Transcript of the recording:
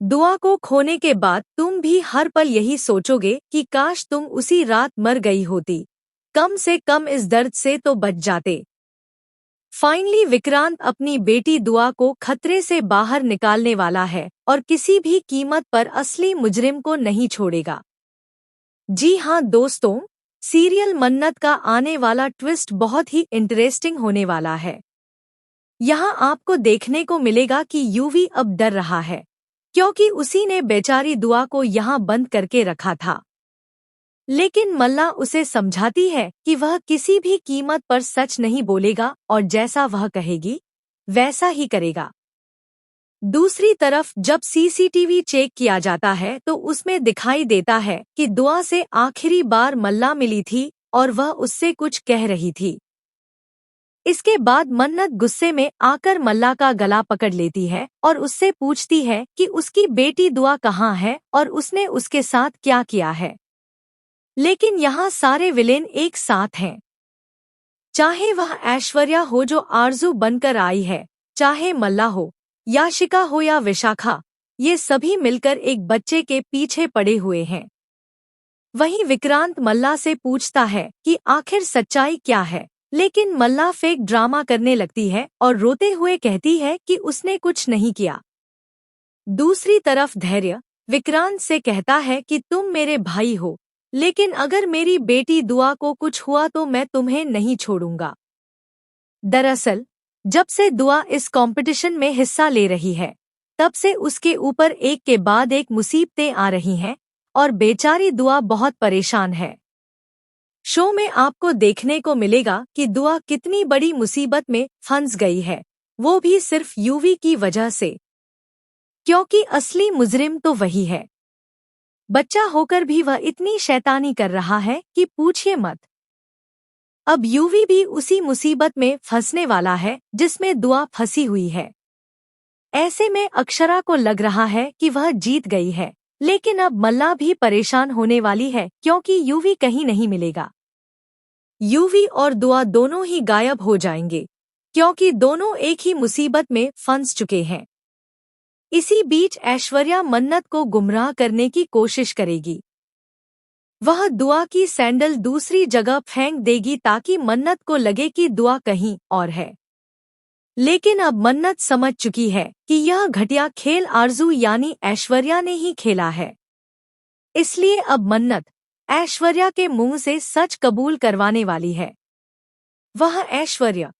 दुआ को खोने के बाद तुम भी हर पल यही सोचोगे कि काश तुम उसी रात मर गई होती, कम से कम इस दर्द से तो बच जाते। फाइनली विक्रांत अपनी बेटी दुआ को खतरे से बाहर निकालने वाला है और किसी भी कीमत पर असली मुजरिम को नहीं छोड़ेगा। जी हाँ दोस्तों, सीरियल मन्नत का आने वाला ट्विस्ट बहुत ही इंटरेस्टिंग होने वाला है। यहाँ आपको देखने को मिलेगा कि यूवी अब डर रहा है, क्योंकि उसी ने बेचारी दुआ को यहाँ बंद करके रखा था। लेकिन मल्ला उसे समझाती है कि वह किसी भी कीमत पर सच नहीं बोलेगा और जैसा वह कहेगी वैसा ही करेगा। दूसरी तरफ जब सीसीटीवी चेक किया जाता है तो उसमें दिखाई देता है कि दुआ से आखिरी बार मल्ला मिली थी और वह उससे कुछ कह रही थी। इसके बाद मन्नत गुस्से में आकर मल्ला का गला पकड़ लेती है और उससे पूछती है कि उसकी बेटी दुआ कहाँ है और उसने उसके साथ क्या किया है। लेकिन यहाँ सारे विलेन एक साथ हैं। चाहे वह ऐश्वर्या हो जो आरजू बनकर आई है, चाहे मल्ला हो, याशिका हो या विशाखा, ये सभी मिलकर एक बच्चे के पीछे पड़े हुए हैं। वहीं विक्रांत मल्ला से पूछता है कि आखिर सच्चाई क्या है, लेकिन मल्ला फेक ड्रामा करने लगती है और रोते हुए कहती है कि उसने कुछ नहीं किया। दूसरी तरफ धैर्य विक्रांत से कहता है कि तुम मेरे भाई हो, लेकिन अगर मेरी बेटी दुआ को कुछ हुआ तो मैं तुम्हें नहीं छोड़ूंगा। दरअसल जब से दुआ इस कंपटीशन में हिस्सा ले रही है, तब से उसके ऊपर एक के बाद एक मुसीबतें आ रही हैं और बेचारी दुआ बहुत परेशान है। शो में आपको देखने को मिलेगा कि दुआ कितनी बड़ी मुसीबत में फंस गई है, वो भी सिर्फ यूवी की वजह से, क्योंकि असली मुजरिम तो वही है। बच्चा होकर भी वह इतनी शैतानी कर रहा है कि पूछिए मत। अब यूवी भी उसी मुसीबत में फंसने वाला है जिसमें दुआ फंसी हुई है। ऐसे में अक्षरा को लग रहा है कि वह जीत गई है, लेकिन अब मल्ला भी परेशान होने वाली है क्योंकि यूवी कहीं नहीं मिलेगा। यूवी और दुआ दोनों ही गायब हो जाएंगे क्योंकि दोनों एक ही मुसीबत में फंस चुके हैं। इसी बीच ऐश्वर्या मन्नत को गुमराह करने की कोशिश करेगी। वह दुआ की सैंडल दूसरी जगह फेंक देगी ताकि मन्नत को लगे कि दुआ कहीं और है। लेकिन अब मन्नत समझ चुकी है कि यह घटिया खेल आरजू यानी ऐश्वर्या ने ही खेला है। इसलिए अब मन्नत ऐश्वर्या के मुंह से सच कबूल करवाने वाली है। वह ऐश्वर्या